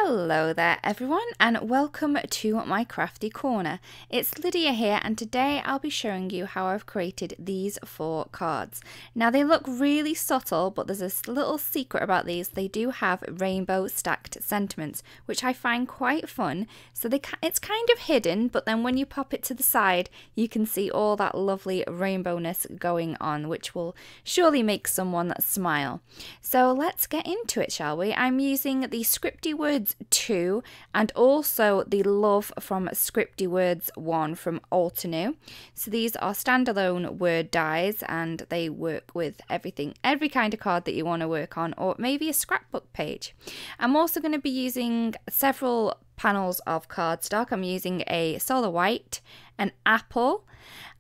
Hello there everyone, and welcome to my crafty corner. It's Lydia here, and today I'll be showing you how I've created these 4 cards. Now they look really subtle, but there's a little secret about these. They do have rainbow stacked sentiments, which I find quite fun. So it's kind of hidden, but then when you pop it to the side you can see all that lovely rainbowness going on, which will surely make someone smile. So let's get into it, shall we? I'm using the Scripty Words 2 and also the Love from Scripty Words 1 from Altenew. So these are standalone word dies and they work with everything, every kind of card that you want to work on, or maybe a scrapbook page. I'm also going to be using several panels of cardstock. I'm using a solar white, an apple,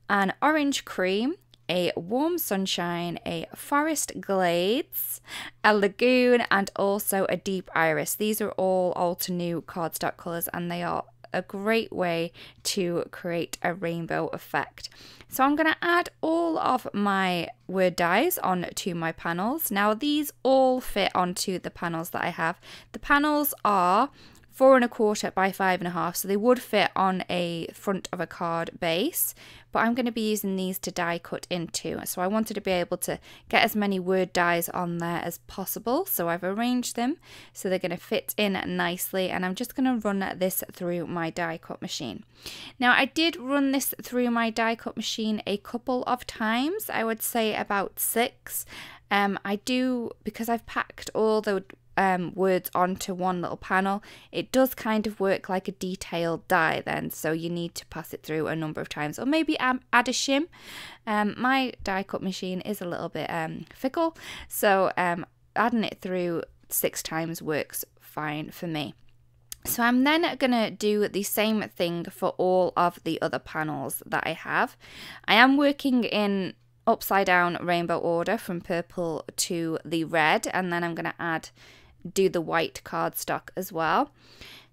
an orange cream, a warm sunshine, a forest glades, a lagoon, and also a deep iris. These are all Altenew cardstock colours, and they are a great way to create a rainbow effect. So I'm going to add all of my word dies onto my panels. Now these all fit onto the panels that I have. The panels are 4 1/4 by 5 1/2, so they would fit on a front of a card base, but I'm going to be using these to die cut into. So I wanted to be able to get as many word dies on there as possible, so I've arranged them so they're going to fit in nicely, and I'm just going to run this through my die cut machine. Now I did run this through my die cut machine a couple of times, I would say about 6. I do, because I've packed all the words onto one little panel, it does kind of work like a detailed die then, so you need to pass it through a number of times, or maybe add a shim. My die cut machine is a little bit fickle, so adding it through 6 times works fine for me. So I'm then going to do the same thing for all of the other panels that I have. I am working in upside down rainbow order from purple to the red, and then I'm going to do the white cardstock as well.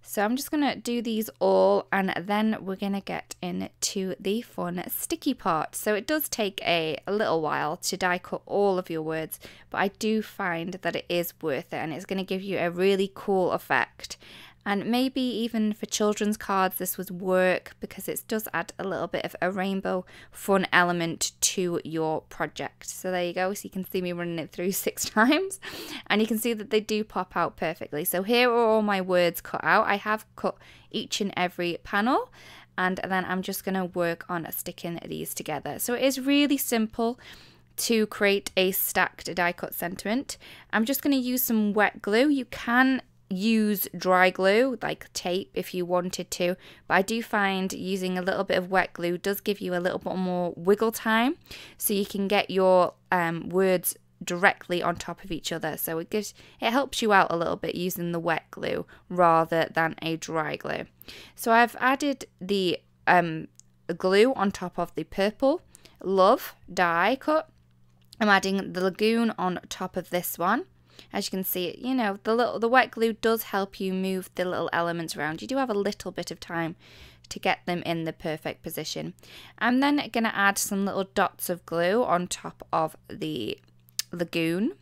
So I'm just going to do these all, and then we're going to get into the fun sticky part. So it does take a little while to die cut all of your words, but I do find that it is worth it, and it's going to give you a really cool effect. And maybe even for children's cards this would work, because it does add a little bit of a rainbow fun element to your project. So there you go, so you can see me running it through 6 times, and you can see that they do pop out perfectly. So here are all my words cut out. I have cut each and every panel, and then I'm just going to work on sticking these together. So it is really simple to create a stacked die cut sentiment. I'm just going to use some wet glue. You can use dry glue like tape if you wanted to, but I do find using a little bit of wet glue does give you a little bit more wiggle time, so you can get your words directly on top of each other. So it helps you out a little bit using the wet glue rather than a dry glue. So I've added the glue on top of the purple love die cut. I'm adding the lagoon on top of this one. As you can see, you know, the wet glue does help you move the little elements around. You do have a little bit of time to get them in the perfect position. I'm then going to add some little dots of glue on top of the lagoon,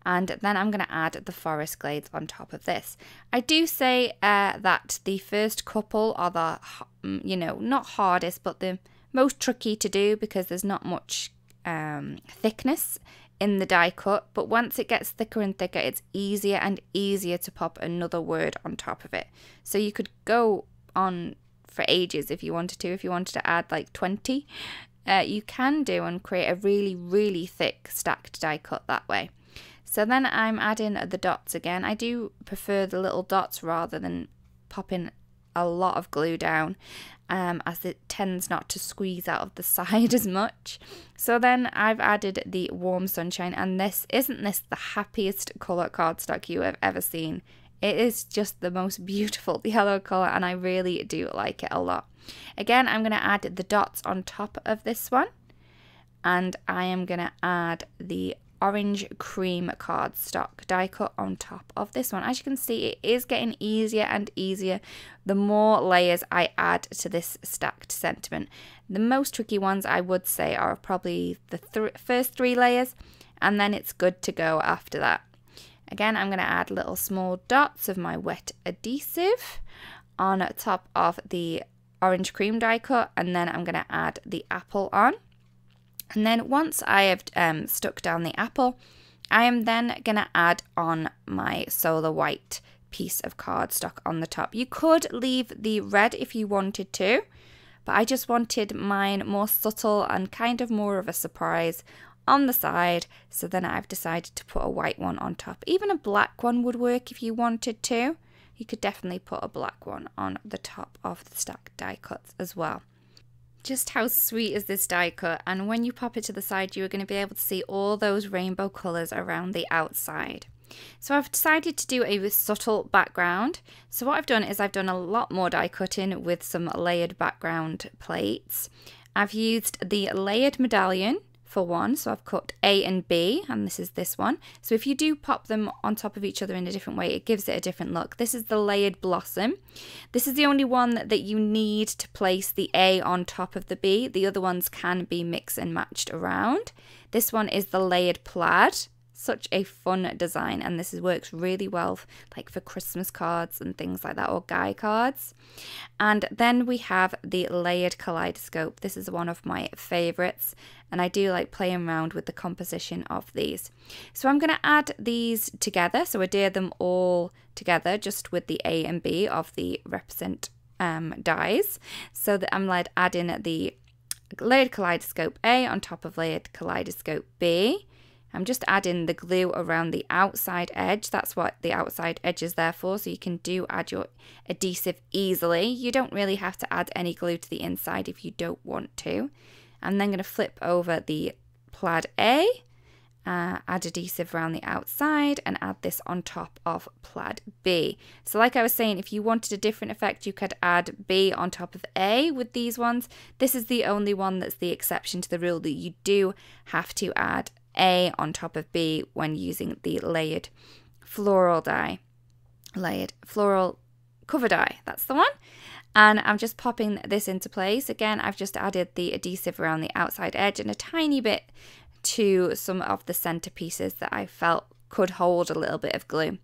and then I'm going to add the forest glades on top of this. I do say that the first couple are the, you know, not hardest, but the most tricky to do, because there's not much thickness in the die cut, but once it gets thicker and thicker, it's easier and easier to pop another word on top of it. So you could go on for ages if you wanted to. If you wanted to add like 20, you can do, and create a really thick stacked die cut that way. So then I'm adding the dots again. I do prefer the little dots rather than popping a lot of glue down, as it tends not to squeeze out of the side as much. So then I've added the warm sunshine, and isn't this the happiest colour cardstock you have ever seen? It is just the most beautiful yellow colour, and I really do like it a lot. Again, I'm going to add the dots on top of this one, and I am going to add the orange cream cardstock die cut on top of this one. As you can see, it is getting easier and easier the more layers I add to this stacked sentiment. The most tricky ones, I would say, are probably the first 3 layers, and then it's good to go after that. Again, I'm going to add little small dots of my wet adhesive on top of the orange cream die cut, and then I'm going to add the apple on. And then once I have stuck down the apple, I am then going to add on my solar white piece of cardstock on the top. You could leave the red if you wanted to, but I just wanted mine more subtle and kind of more of a surprise on the side, so then I've decided to put a white one on top. Even a black one would work if you wanted to. You could definitely put a black one on the top of the stacked die cuts as well. Just how sweet is this die cut, and when you pop it to the side you are going to be able to see all those rainbow colours around the outside. So I've decided to do a subtle background. So what I've done is I've done a lot more die cutting with some layered background plates. I've used the layered medallion for one, so I've cut A and B, and this is this one. So if you do pop them on top of each other in a different way, it gives it a different look. This is the layered blossom. This is the only one that you need to place the A on top of the B. The other ones can be mixed and matched around. This one is the layered plaid. Such a fun design, and this works really well like for Christmas cards and things like that, or guy cards. And then we have the layered kaleidoscope. This is one of my favorites, and I do like playing around with the composition of these. So I'm going to add these together, so adhere them all together just with the A and B of the represent dies, so that I'm like adding the layered kaleidoscope A on top of layered kaleidoscope B. I'm just adding the glue around the outside edge. That's what the outside edge is there for, so you can add your adhesive easily. You don't really have to add any glue to the inside if you don't want to. I'm then going to flip over the plaid A, add adhesive around the outside, and add this on top of plaid B. So like I was saying, if you wanted a different effect, you could add B on top of A with these ones. This is the only one that's the exception to the rule, that you do have to add A on top of B when using the layered floral die, layered floral cover die, that's the one. And I'm just popping this into place. Again, I've just added the adhesive around the outside edge and a tiny bit to some of the center pieces that I felt could hold a little bit of glue.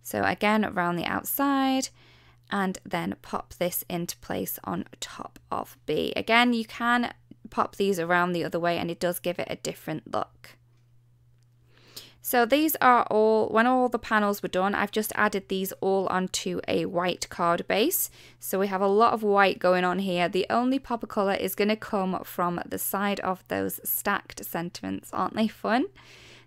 So again, around the outside, and then pop this into place on top of B. Again, you can pop these around the other way and it does give it a different look. So these are all, when all the panels were done, I've just added these all onto a white card base. So we have a lot of white going on here. The only pop of colour is going to come from the side of those stacked sentiments. Aren't they fun?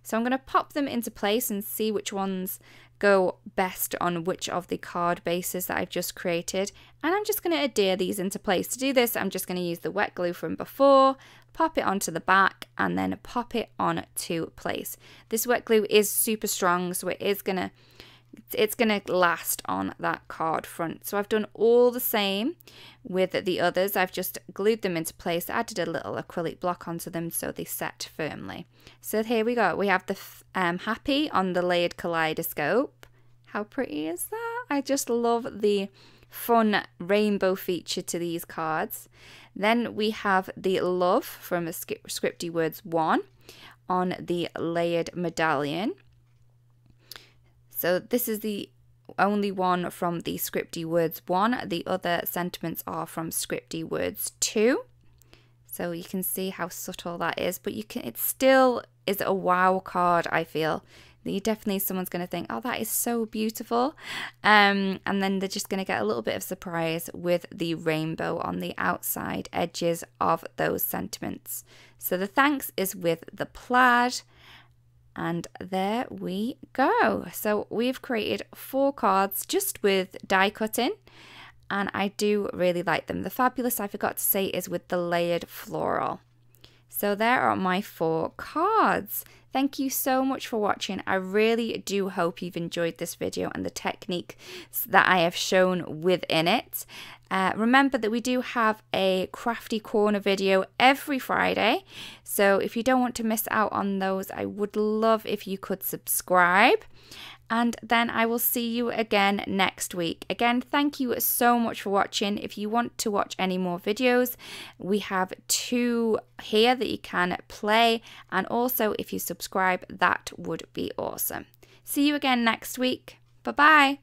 So I'm going to pop them into place and see which ones go best on which of the card bases that I've just created. And I'm just going to adhere these into place. To do this, I'm just going to use the wet glue from before, pop it onto the back, and then pop it onto place. This wet glue is super strong, so it's gonna last on that card front. So I've done all the same with the others. I've just glued them into place, added a little acrylic block onto them so they set firmly. So here we go. We have the happy on the layered kaleidoscope. How pretty is that? I just love the fun rainbow feature to these cards. Then we have the love from Scripty Words 1 on the layered medallion. So this is the only one from the Scripty Words 1. The other sentiments are from Scripty Words 2. So you can see how subtle that is, but it still is a wow card, I feel. Someone's going to think, oh, that is so beautiful. And then they're just going to get a little bit of surprise with the rainbow on the outside edges of those sentiments. So the thanks is with the plaid. And there we go. So we've created 4 cards just with die cutting. And I do really like them. The fabulous, I forgot to say, is with the layered floral. So there are my 4 cards. Thank you so much for watching. I really do hope you've enjoyed this video and the technique that I have shown within it. Remember that we do have a Crafty Corner video every Friday. So if you don't want to miss out on those, I would love if you could subscribe. And then I will see you again next week. Again, thank you so much for watching. If you want to watch any more videos, we have 2 here that you can play. And also, if you subscribe, that would be awesome. See you again next week. Bye bye.